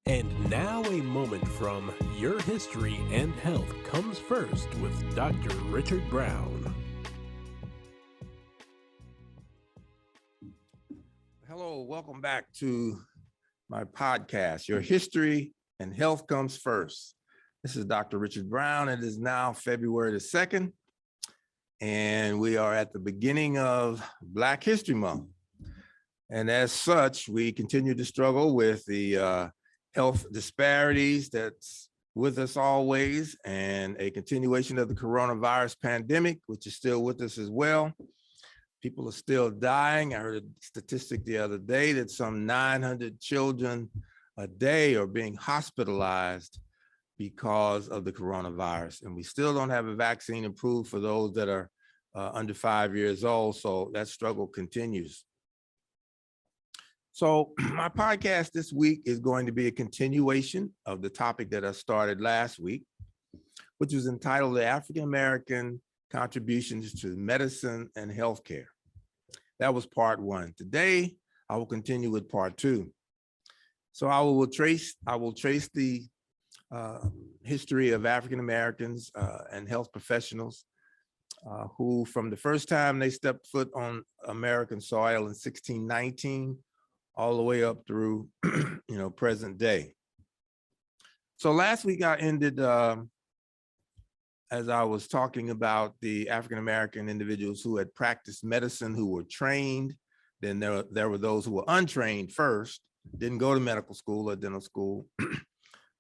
And now a moment from Your History and Health comes first with Dr. Richard Brown. Hello, welcome back to my podcast, Your History and Health Comes First. This is Dr. Richard Brown. It is now February the 2nd, and we are at the beginning of Black History Month. And as such, we continue to struggle with the health disparities that's with us always, and a continuation of the coronavirus pandemic, which is still with us as well. People are still dying. I heard a statistic the other day that some 900 children a day are being hospitalized because of the coronavirus. And we still don't have a vaccine approved for those that are under 5 years old. So that struggle continues. So my podcast this week is going to be a continuation of the topic that I started last week, which was entitled The African American Contributions to Medicine and Healthcare. That was part one. Today, I will continue with part two. So I will trace the history of African Americans and health professionals who, from the first time they stepped foot on American soil in 1619, all the way up through, present day. So last week I ended as I was talking about the African-American individuals who had practiced medicine, who were trained. Then there were those who were untrained first, didn't go to medical school or dental school.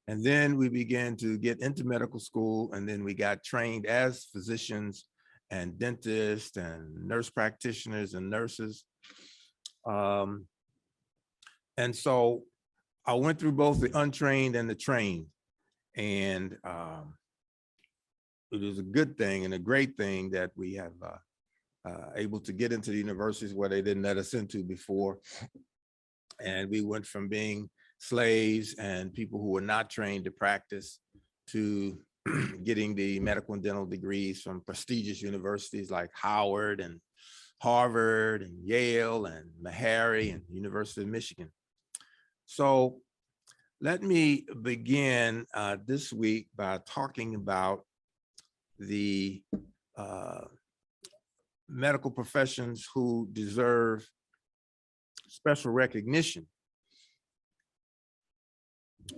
And then we began to get into medical school, and then we got trained as physicians and dentists and nurse practitioners and nurses. And so I went through both the untrained and the trained, and it was a good thing and a great thing that we have able to get into the universities where they didn't let us into before. And we went from being slaves and people who were not trained to practice to getting the medical and dental degrees from prestigious universities like Howard and Harvard and Yale and Meharry and University of Michigan. So let me begin this week by talking about the medical professions who deserve special recognition.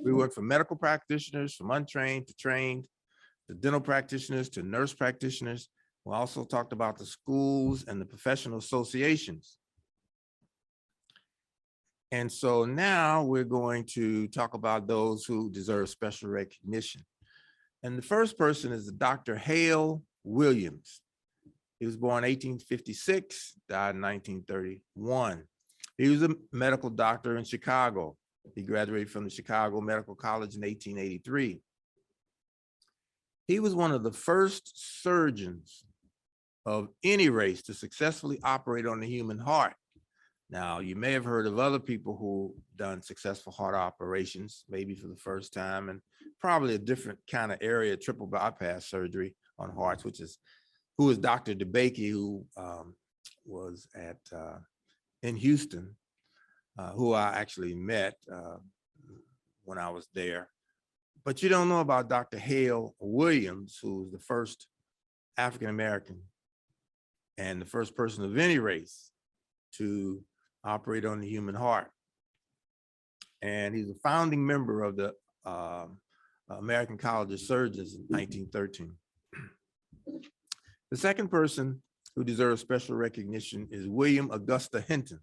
We work from medical practitioners, from untrained to trained, to dental practitioners, to nurse practitioners. We also talked about the schools and the professional associations. And so now we're going to talk about those who deserve special recognition. And the first person is Dr. Hale Williams. He was born 1856, died in 1931. He was a medical doctor in Chicago. He graduated from the Chicago Medical College in 1883. He was one of the first surgeons of any race to successfully operate on the human heart. Now, you may have heard of other people who done successful heart operations, maybe for the first time, and probably a different kind of area, triple bypass surgery on hearts, who is Dr. DeBakey, who was in Houston, who I actually met when I was there. But you don't know about Dr. Hale Williams, who was the first African-American and the first person of any race to operate on the human heart. And he's a founding member of the American College of Surgeons in 1913. The second person who deserves special recognition is William Augusta Hinton.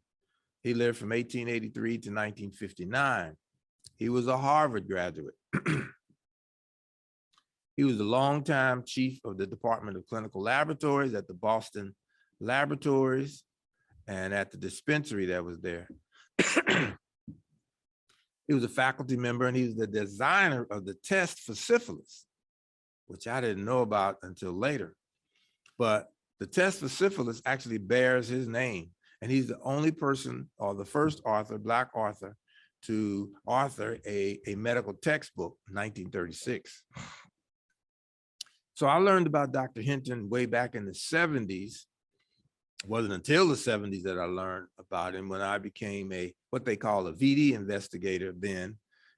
He lived from 1883 to 1959. He was a Harvard graduate. He was the longtime chief of the Department of Clinical Laboratories at the Boston Laboratories and at the dispensary that was there. He was a faculty member, and he was the designer of the test for syphilis, which I didn't know about until later. But the test for syphilis actually bears his name, and he's the only person, or the first author, Black author, to author a medical textbook in 1936. So I learned about Dr. Hinton way back in the 70s. It wasn't until the 70s that I learned about him, when I became what they call a VD investigator then,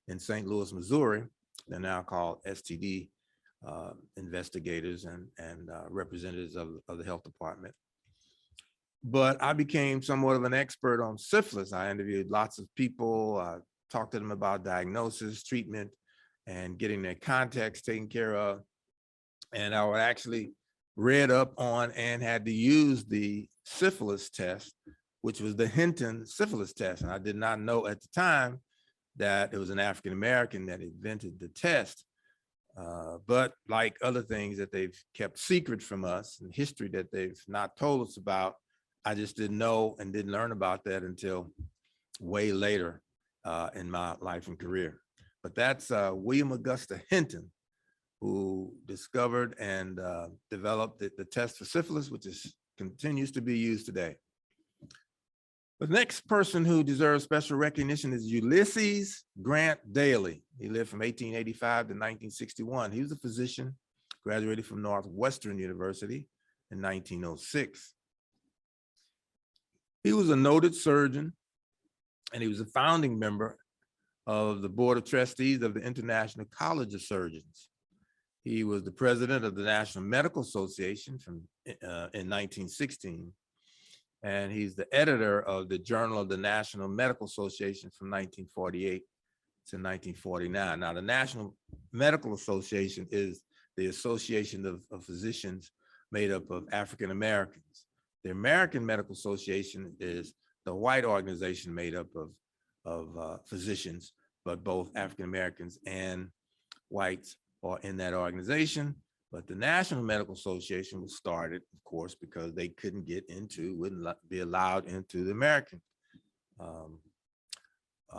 in St. Louis, Missouri. They're now called STD investigators and representatives of the health department. But I became somewhat of an expert on syphilis. I interviewed lots of people, talked to them about diagnosis, treatment, and getting their contacts taken care of. And I would actually read up on and had to use the syphilis test, which was the Hinton syphilis test. And I did not know at the time that it was an African-American that invented the test. But like other things that they've kept secret from us and history that they've not told us about, I just didn't know and didn't learn about that until way later in my life and career. But that's William Augusta Hinton, who discovered and developed the test for syphilis, which continues to be used today. The next person who deserves special recognition is Ulysses Grant Daly. He lived from 1885 to 1961. He was a physician, graduated from Northwestern University in 1906. He was a noted surgeon, and he was a founding member of the Board of Trustees of the International College of Surgeons. He was the president of the National Medical Association in 1916. And he's the editor of the Journal of the National Medical Association from 1948 to 1949. Now, the National Medical Association is the association of physicians made up of African Americans. The American Medical Association is the white organization made up of physicians, but both African Americans and whites are in that organization. But the National Medical Association was started, of course, because they couldn't wouldn't be allowed into the American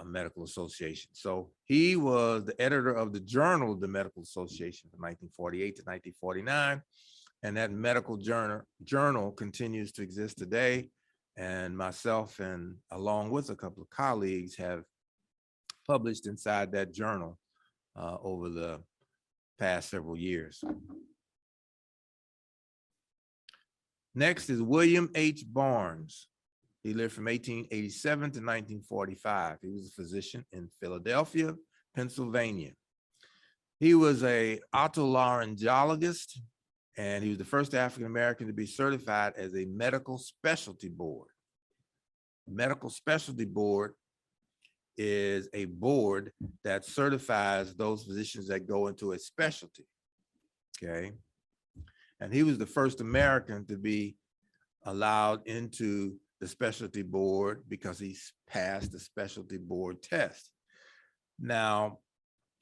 Medical Association. So he was the editor of the Journal of the Medical Association from 1948 to 1949. And that medical journal continues to exist today. And myself, and along with a couple of colleagues, have published inside that journal over the past several years. Next is William H. Barnes. He lived from 1887 to 1945. He was a physician in Philadelphia, Pennsylvania. He was a otolaryngologist, and he was the first African-American to be certified as a medical specialty board. Medical specialty board is a board that certifies those physicians that go into a specialty, okay? And he was the first American to be allowed into the specialty board because he passed the specialty board test. Now,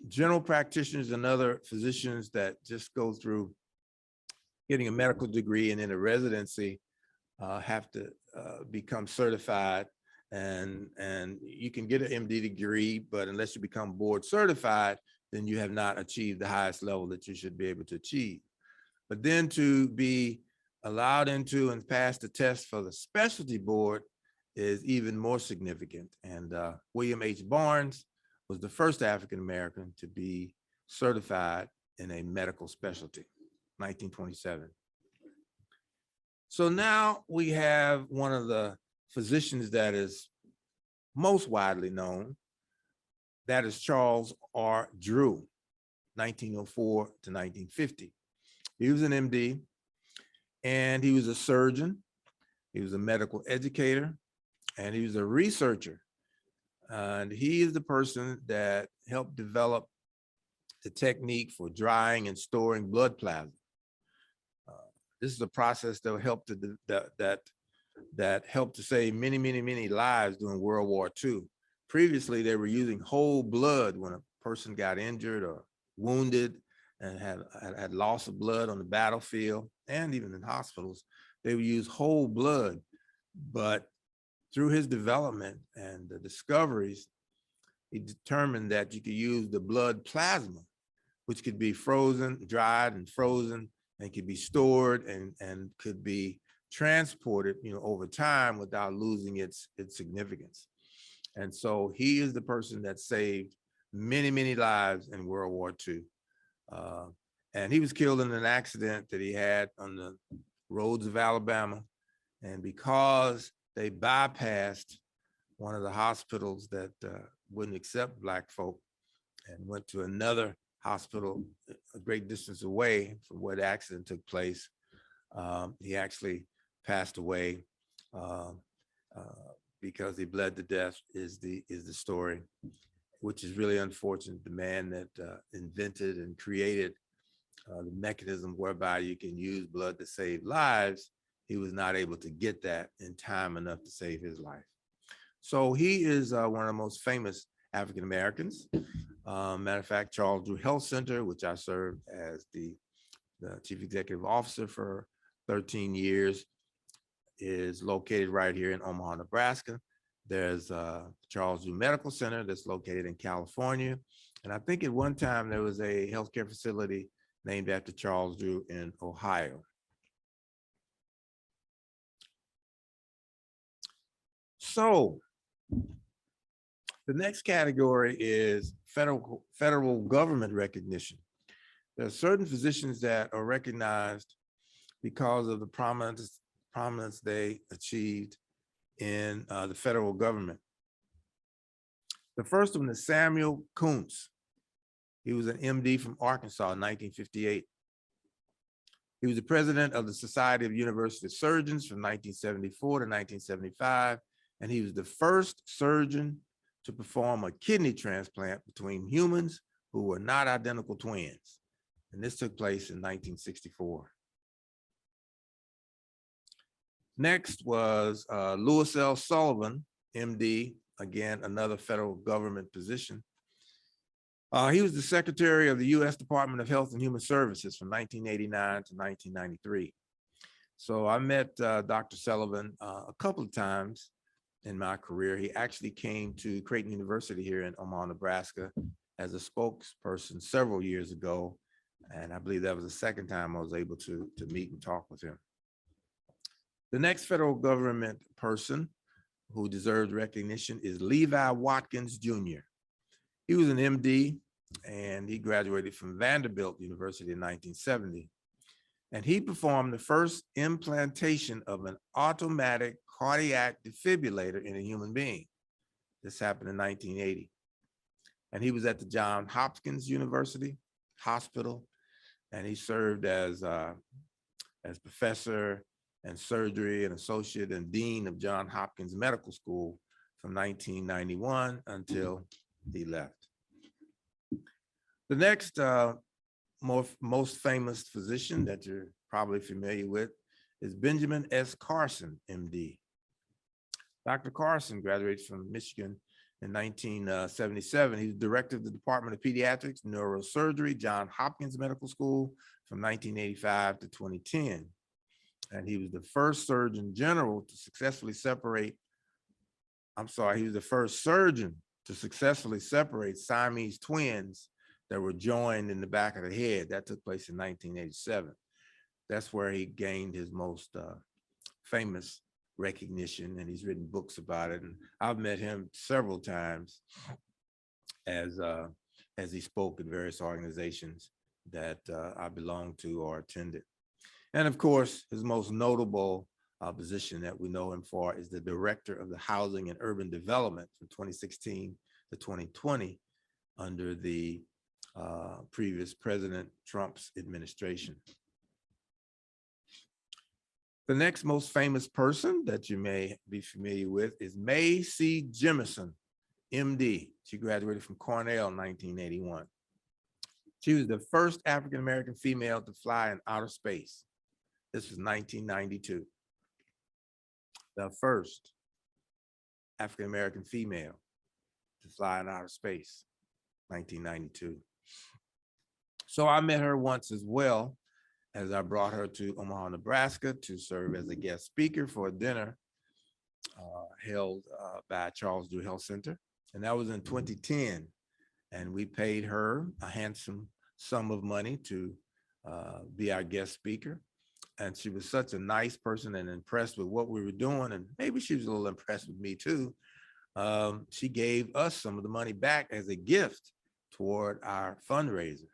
general practitioners and other physicians that just go through getting a medical degree and then a residency have to become certified. And you can get an MD degree, but unless you become board certified, then you have not achieved the highest level that you should be able to achieve. But then to be allowed into and pass the test for the specialty board is even more significant. And William H. Barnes was the first African-American to be certified in a medical specialty, 1927. So now we have one of the physicians that is most widely known. That is Charles R. Drew, 1904 to 1950. He was an MD, and he was a surgeon. He was a medical educator, and he was a researcher. And he is the person that helped develop the technique for drying and storing blood plasma. This is a process that helped that helped to save many, many, many lives during World War II. Previously, they were using whole blood when a person got injured or wounded and had loss of blood on the battlefield and even in hospitals. They would use whole blood. But through his development and the discoveries, he determined that you could use the blood plasma, which could be frozen, dried and frozen, and could be stored and could be transported, over time without losing its significance. And so he is the person that saved many, many lives in World War II. And he was killed in an accident that he had on the roads of Alabama. And because they bypassed one of the hospitals that wouldn't accept Black folk, and went to another hospital a great distance away from where the accident took place. He actually passed away um, because he bled to death is the story, which is really unfortunate. The man that invented and created the mechanism whereby you can use blood to save lives, he was not able to get that in time enough to save his life. So he is one of the most famous African Americans. Matter of fact, Charles Drew Health Center, which I served as the chief executive officer for 13 years, is located right here in Omaha, Nebraska. There's Charles Drew Medical Center that's located in California. And I think at one time there was a healthcare facility named after Charles Drew in Ohio. So the next category is federal government recognition. There are certain physicians that are recognized because of the prominence they achieved in the federal government. The first one is Samuel Kuntz. He was an MD from Arkansas in 1958. He was the president of the Society of University Surgeons from 1974 to 1975, and he was the first surgeon to perform a kidney transplant between humans who were not identical twins. And this took place in 1964. Next was Louis L. Sullivan, MD, again, another federal government position. He was the secretary of the U.S. Department of Health and Human Services from 1989 to 1993. So I met Dr. Sullivan a couple of times in my career. He actually came to Creighton University here in Omaha, Nebraska as a spokesperson several years ago. And I believe that was the second time I was able to meet and talk with him. The next federal government person who deserves recognition is Levi Watkins Jr. He was an MD and he graduated from Vanderbilt University in 1970. And he performed the first implantation of an automatic cardiac defibrillator in a human being. This happened in 1980. And he was at the Johns Hopkins University Hospital, and he served as professor and surgery and associate and dean of Johns Hopkins Medical School from 1991 until he left. The next most famous physician that you're probably familiar with is Benjamin S. Carson, MD. Dr. Carson graduated from Michigan in 1977. He was director of the Department of Pediatrics, Neurosurgery, Johns Hopkins Medical School from 1985 to 2010. And he was the first surgeon general to successfully separate, he was the first surgeon to successfully separate Siamese twins that were joined in the back of the head. That took place in 1987. That's where he gained his most famous recognition, and he's written books about it. And I've met him several times as he spoke at various organizations that I belong to or attended. And of course, his most notable position that we know him for is the Director of the Housing and Urban Development from 2016 to 2020 under the previous President Trump's administration. The next most famous person that you may be familiar with is Mae C. Jemison, MD. She graduated from Cornell in 1981. She was the first African-American female to fly in outer space. This was 1992. The first African-American female to fly in outer space, 1992. So I met her once as well, as I brought her to Omaha, Nebraska to serve as a guest speaker for a dinner held by Charles Drew Health Center. And that was in 2010. And we paid her a handsome sum of money to be our guest speaker. And she was such a nice person and impressed with what we were doing. And maybe she was a little impressed with me too. She gave us some of the money back as a gift toward our fundraiser.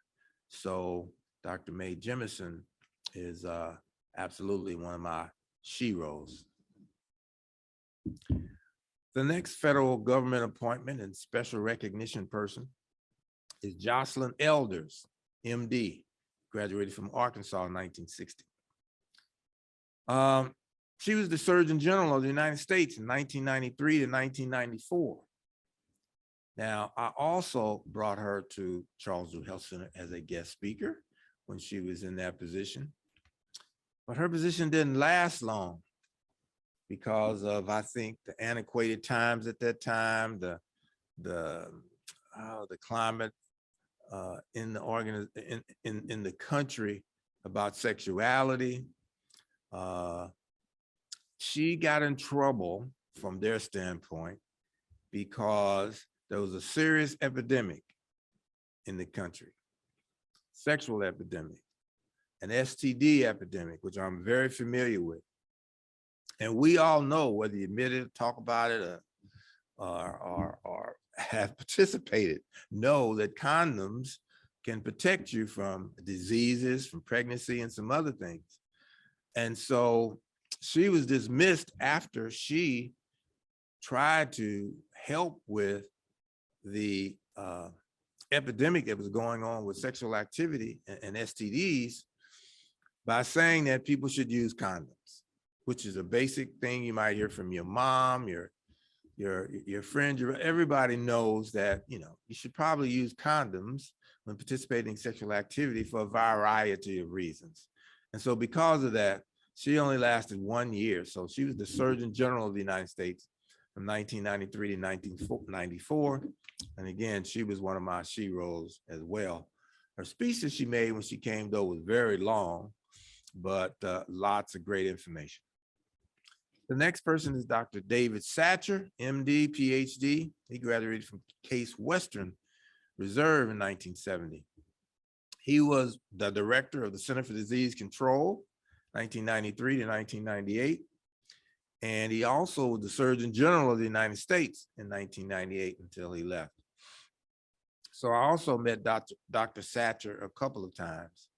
So Dr. Mae Jemison is absolutely one of my sheroes. The next federal government appointment and special recognition person is Jocelyn Elders, MD, graduated from Arkansas in 1960. She was the Surgeon General of the United States in 1993 to 1994. Now, I also brought her to Charles Drew Health Center as a guest speaker when she was in that position. But her position didn't last long because of, I think, the antiquated times at that time, the climate in the country about sexuality. She got in trouble from their standpoint because there was a serious epidemic in the country, sexual epidemic, an STD epidemic, which I'm very familiar with. And we all know, whether you admit it, talk about it, or have participated, know that condoms can protect you from diseases, from pregnancy, and some other things. And so she was dismissed after she tried to help with the epidemic that was going on with sexual activity and STDs by saying that people should use condoms, which is a basic thing you might hear from your mom, your friend, everybody knows that, you should probably use condoms when participating in sexual activity for a variety of reasons. And so because of that, she only lasted 1 year. So she was the Surgeon General of the United States from 1993 to 1994. And again, she was one of my sheroes as well. Her speech that she made when she came, though, was very long, but lots of great information. The next person is Dr. David Satcher, MD, PhD. He graduated from Case Western Reserve in 1970. He was the director of the Center for Disease Control, 1993 to 1998. And he also was the Surgeon General of the United States in 1998 until he left. So I also met Dr. Satcher a couple of times.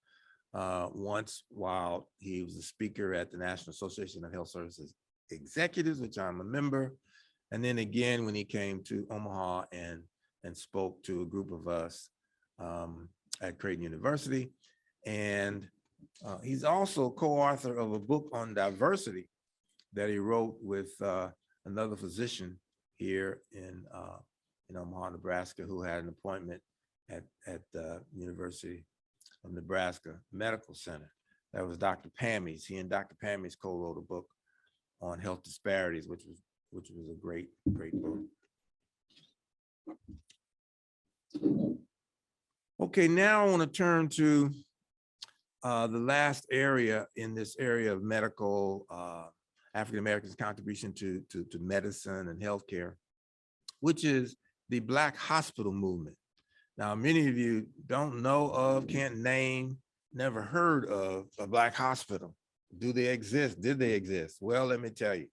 Once while he was a speaker at the National Association of Health Services Executives, which I'm a member. And then again, when he came to Omaha and spoke to a group of us at Creighton University. And he's also co-author of a book on diversity that he wrote with another physician here in Omaha, Nebraska, who had an appointment at the University of Nebraska Medical Center. That was Dr. Pammies. He and Dr. Pammies co-wrote a book on health disparities, which was a great book. Okay, now I want to turn to the last area in this area of medical, African Americans' contribution to medicine and healthcare, which is the Black hospital movement. Now, many of you don't know of, can't name, never heard of a Black hospital. Do they exist? Did they exist? Well, let me tell you.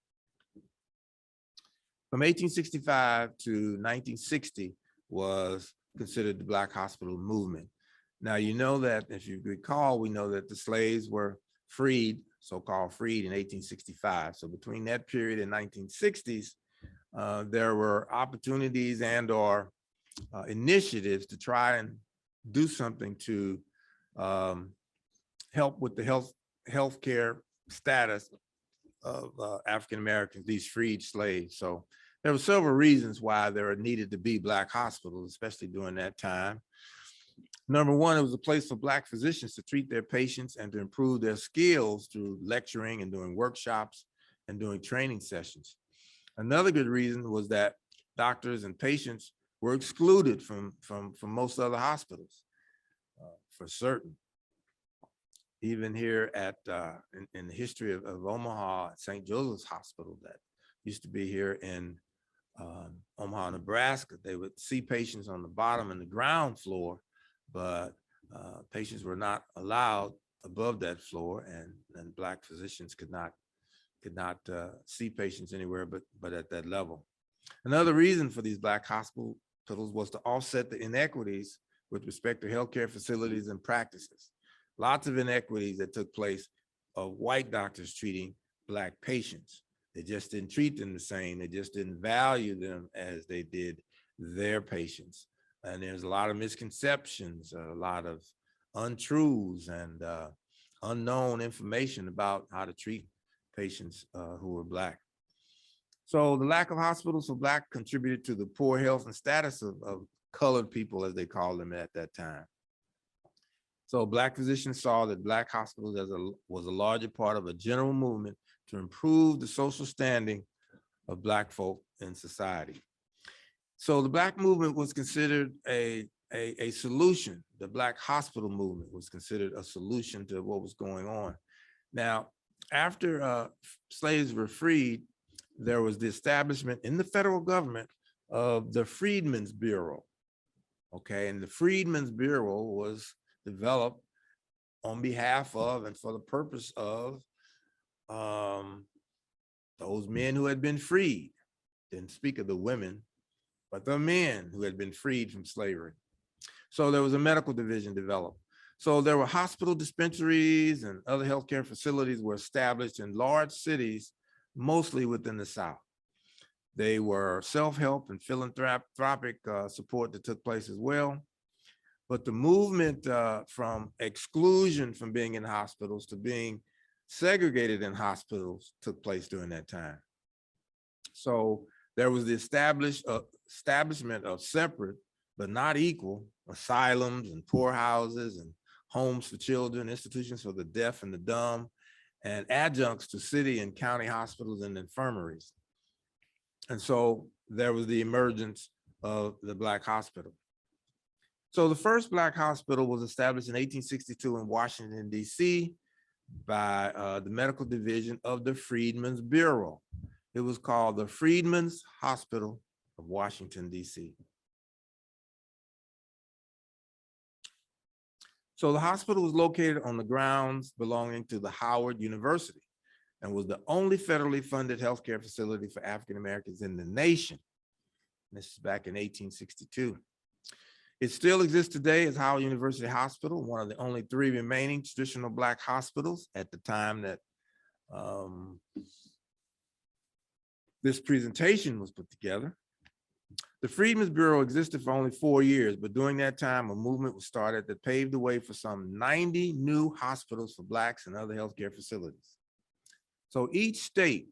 From 1865 to 1960 was considered the Black hospital movement. Now, you know that, if you recall, we know that the slaves were freed, so-called freed, in 1865. So between that period and 1960s, there were opportunities and or initiatives to try and do something to help with the healthcare status of African Americans, these freed slaves. So there were several reasons why there needed to be Black hospitals, especially during that time. Number one, it was a place for Black physicians to treat their patients and to improve their skills through lecturing and doing workshops and doing training sessions. Another good reason was that doctors and patients were excluded from most other hospitals, for certain. Even here at in the history of Omaha, St. Joseph's Hospital that used to be here in Omaha, Nebraska, they would see patients on the bottom and the ground floor, but patients were not allowed above that floor, and Black physicians could not see patients anywhere but at that level. Another reason for these Black hospitals was to offset the inequities with respect to healthcare facilities and practices. Lots of inequities that took place of white doctors treating Black patients. They just didn't treat them the same. They just didn't value them as they did their patients. And there's a lot of misconceptions, a lot of untruths, and unknown information about how to treat patients who are Black. So the lack of hospitals for Black contributed to the poor health and status of colored people, as they called them at that time. So Black physicians saw that Black hospitals was a larger part of a general movement to improve the social standing of Black folk in society. So the Black movement was considered a solution. The Black hospital movement was considered a solution to what was going on. Now, after slaves were freed, there was the establishment in the federal government of the Freedmen's Bureau. Okay, and the Freedmen's Bureau was developed on behalf of and for the purpose of those men who had been freed. Didn't speak of the women, but the men who had been freed from slavery. So there was a medical division developed. So there were hospital dispensaries and other healthcare facilities were established in large cities, mostly within the South. They were self-help and philanthropic support that took place as well. But the movement from exclusion from being in hospitals to being segregated in hospitals took place during that time. So there was the establishment of separate but not equal asylums and poorhouses and homes for children, institutions for the deaf and the dumb, and adjuncts to city and county hospitals and infirmaries. And so there was the emergence of the Black hospital. So the first Black hospital was established in 1862 in Washington, D.C. by the medical division of the Freedmen's Bureau. It was called the Freedmen's Hospital of Washington, D.C. So the hospital was located on the grounds belonging to the Howard University and was the only federally funded healthcare facility for African Americans in the nation. This is back in 1862. It still exists today as Howard University Hospital, one of the only 3 remaining traditional Black hospitals at the time that this presentation was put together. The Freedmen's Bureau existed for only 4 years, but during that time, a movement was started that paved the way for some 90 new hospitals for Blacks and other healthcare facilities. So each state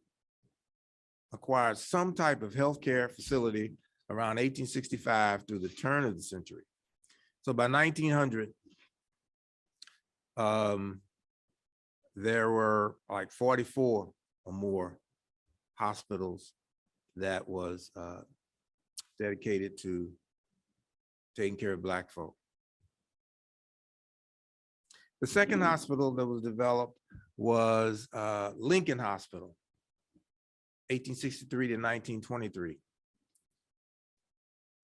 acquired some type of healthcare facility around 1865 through the turn of the century. So by 1900, there were like 44 or more hospitals that was dedicated to taking care of Black folk. The second hospital that was developed was Lincoln Hospital, 1863 to 1923.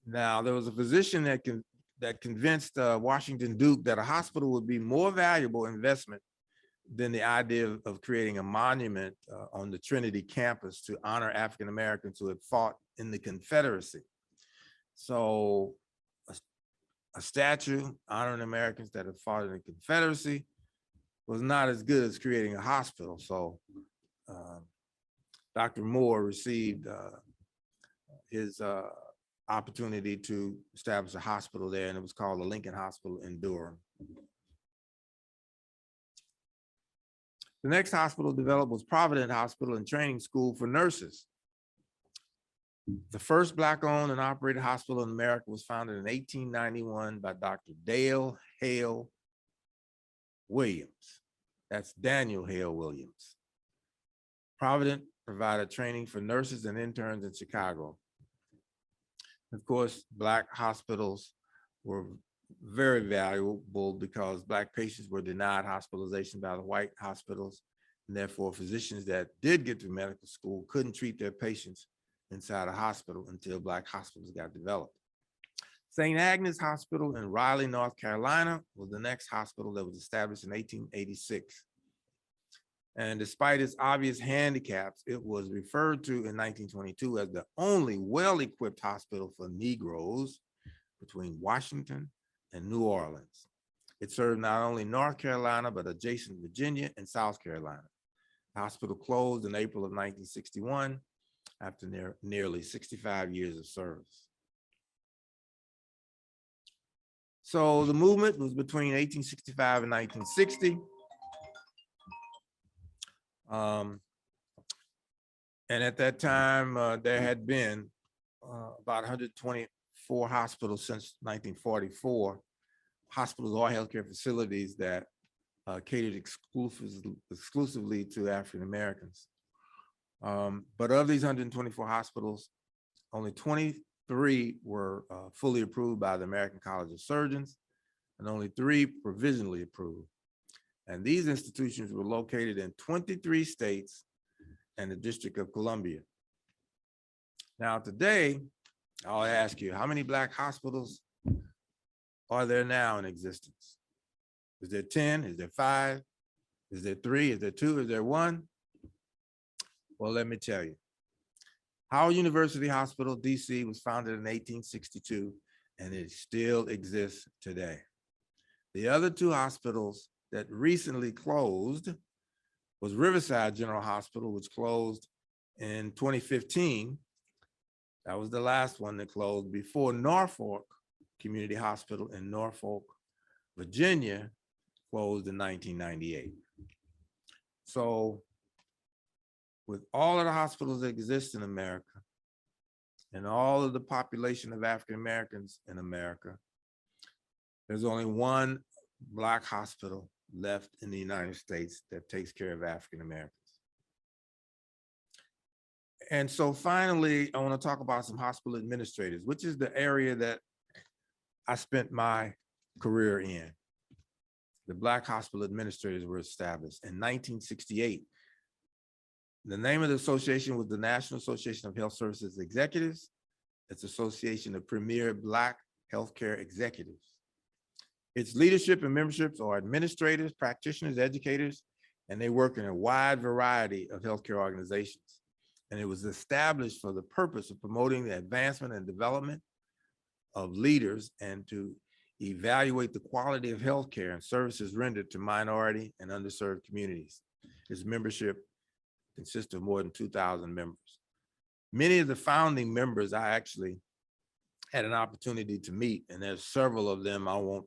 Now, there was a physician that convinced Washington Duke that a hospital would be more valuable investment than the idea of creating a monument on the Trinity campus to honor African Americans who had fought in the Confederacy. So a statue honoring Americans that had fought in the Confederacy was not as good as creating a hospital. So Dr. Moore received his opportunity to establish a hospital there, and it was called the Lincoln Hospital in Durham. The next hospital developed was Providence Hospital and Training School for Nurses. The first Black-owned and operated hospital in America was founded in 1891 by Dr. Dale Hale Williams. That's Daniel Hale Williams. Providence provided training for nurses and interns in Chicago. Of course, Black hospitals were very valuable because Black patients were denied hospitalization by the white hospitals, and therefore physicians that did get through medical school couldn't treat their patients inside a hospital until Black hospitals got developed. St. Agnes Hospital in Raleigh, North Carolina was the next hospital that was established in 1886. And despite its obvious handicaps, it was referred to in 1922 as the only well-equipped hospital for Negroes between Washington and New Orleans. It served not only North Carolina, but adjacent Virginia and South Carolina. The hospital closed in April of 1961 after nearly 65 years of service. So the movement was between 1865 and 1960. And at that time, there had been about 124 hospitals since 1944, hospitals or healthcare facilities that catered exclusively to African Americans. But of these 124 hospitals, only 23 were fully approved by the American College of Surgeons, and only 3 provisionally approved. And these institutions were located in 23 states and the District of Columbia. Now today, I'll ask you, how many Black hospitals are there now in existence? Is there 10? Is there 5? Is there 3? Is there 2? Is there 1? Well, let me tell you. Howard University Hospital, DC was founded in 1862, and it still exists today. The other 2 hospitals that recently closed was Riverside General Hospital, which closed in 2015. That was the last one that closed before Norfolk Community Hospital in Norfolk, Virginia, closed in 1998. So with all of the hospitals that exist in America and all of the population of African Americans in America, there's only 1 Black hospital left in the United States that takes care of African Americans. And so finally, I want to talk about some hospital administrators, which is the area that I spent my career in. The Black hospital administrators were established in 1968. The name of the association was the National Association of Health Services Executives. It's Association of Premier Black Healthcare Executives. Its leadership and memberships are administrators, practitioners, educators, and they work in a wide variety of healthcare organizations. And it was established for the purpose of promoting the advancement and development of leaders and to evaluate the quality of healthcare and services rendered to minority and underserved communities. Its membership consists of more than 2,000 members. Many of the founding members I actually had an opportunity to meet, and there's several of them. I won't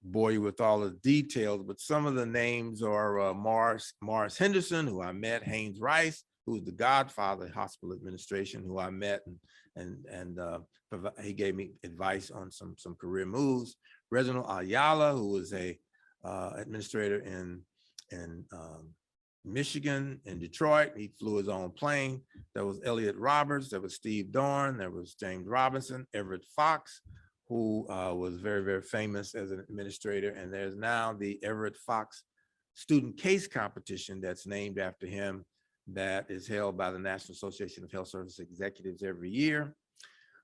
bore you with all the details, but some of the names are Morris Henderson, who I met, Haynes Rice, who's the godfather of hospital administration, who I met, and he gave me advice on some career moves. Reginald Ayala, who was a administrator in Michigan, in Detroit. He flew his own plane. There was Elliot Roberts, there was Steve Dorn, there was James Robinson, Everett Fox, who was very, very famous as an administrator. And there's now the Everett Fox Student Case Competition that's named after him, that is held by the National Association of Health Service Executives every year.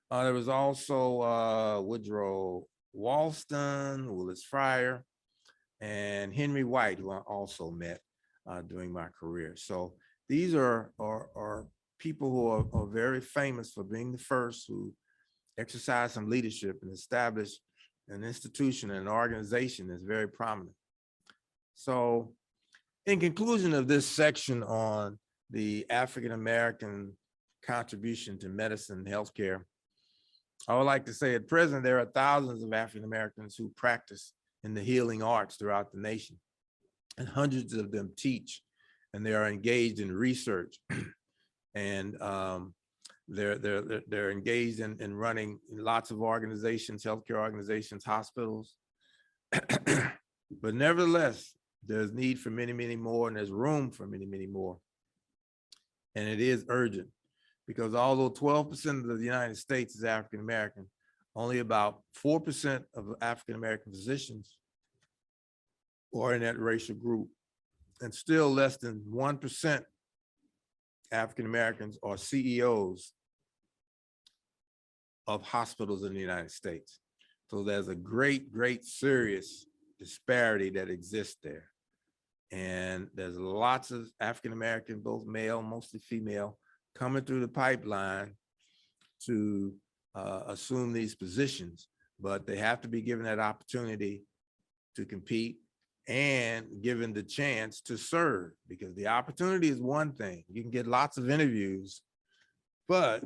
There was also Woodrow Walston, Willis Fryer, and Henry White, who I also met during my career. So these are people who are very famous for being the first who exercised some leadership and established an institution and an organization that's very prominent. So in conclusion of this section on the African-American contribution to medicine and healthcare, I would like to say at present, there are thousands of African-Americans who practice in the healing arts throughout the nation, and hundreds of them teach, and they are engaged in research, and they're engaged in running lots of organizations, healthcare organizations, hospitals. But nevertheless, there's need for many, many more, and there's room for many, many more. And it is urgent, because although 12% of the United States is African-American, only about 4% of African-American physicians are in that racial group, and still less than 1% African-Americans are CEOs of hospitals in the United States. So there's a great, great serious disparity that exists there. And there's lots of African-American, both male, mostly female, coming through the pipeline to assume these positions, but they have to be given that opportunity to compete and given the chance to serve, because the opportunity is one thing. You can get lots of interviews, but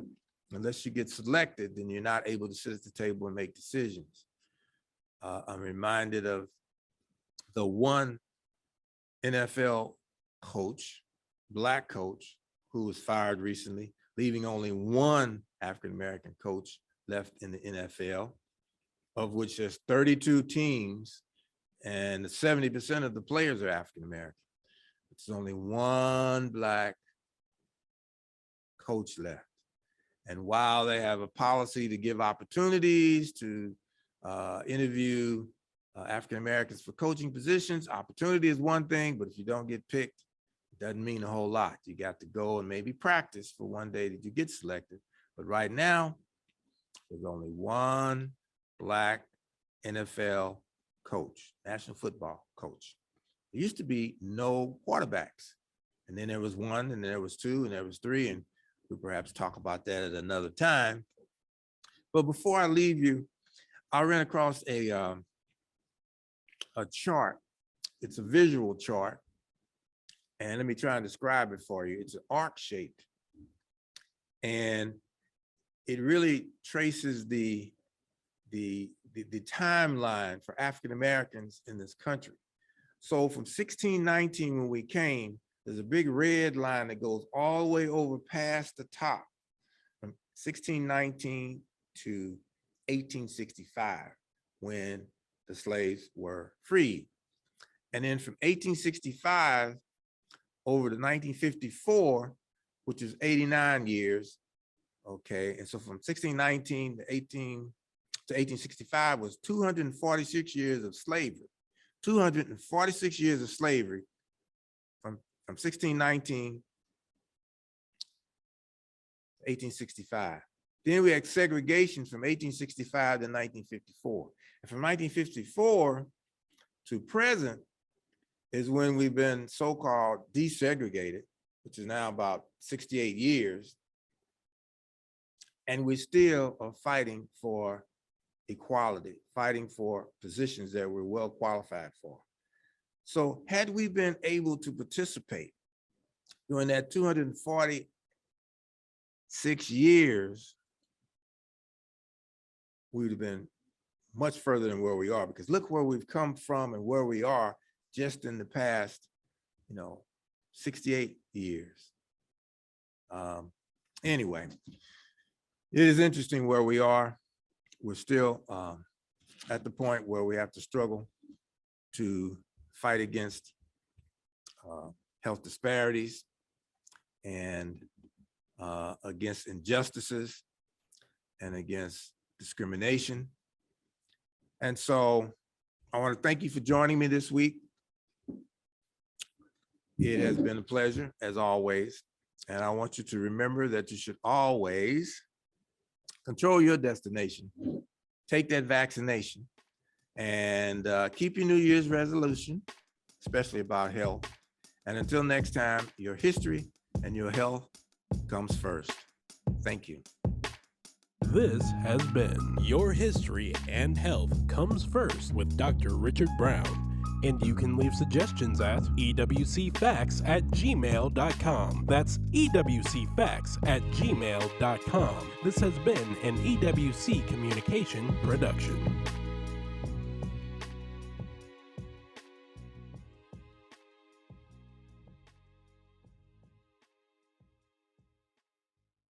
unless you get selected, then you're not able to sit at the table and make decisions. I'm reminded of the one NFL coach, black coach, who was fired recently, leaving only one African-American coach left in the NFL, of which there's 32 teams and 70% of the players are African-American. It's only one black coach left. And while they have a policy to give opportunities to interview African-Americans for coaching positions, opportunity is one thing, but if you don't get picked, it doesn't mean a whole lot. You got to go and maybe practice for one day that you get selected. But right now, there's only one black NFL coach, National Football coach. There used to be no quarterbacks. And then there was one, and then there was two, and there was three, and we'll perhaps talk about that at another time. But before I leave you, I ran across a chart. It's a visual chart. And let me try and describe it for you. It's an arc shaped. And it really traces the timeline for African Americans in this country. So from 1619, when we came, there's a big red line that goes all the way over past the top, from 1619 to 1865, when the slaves were freed. And then from 1865 over to 1954, which is 89 years, okay? And so from 1619 to 1865 was 246 years of slavery. 246 years of slavery from 1619 to 1865. Then we had segregation from 1865 to 1954. And from 1954 to present is when we've been so-called desegregated, which is now about 68 years. And we still are fighting for equality, fighting for positions that we're well qualified for. So had we been able to participate during that 246 years, we would have been much further than where we are, because look where we've come from and where we are just in the past, 68 years. Anyway, it is interesting where we are. We're still at the point where we have to struggle to fight against health disparities and against injustices and against discrimination. And so I want to thank you for joining me this week. It has been a pleasure, as always. And I want you to remember that you should always control your destination, take that vaccination, and keep your New Year's resolution, especially about health. And until next time, your history and your health comes first. Thank you. This has been Your History and Health Comes First with Dr. Richard Brown. And you can leave suggestions at ewcfacts@gmail.com. That's ewcfacts@gmail.com. This has been an EWC Communication production.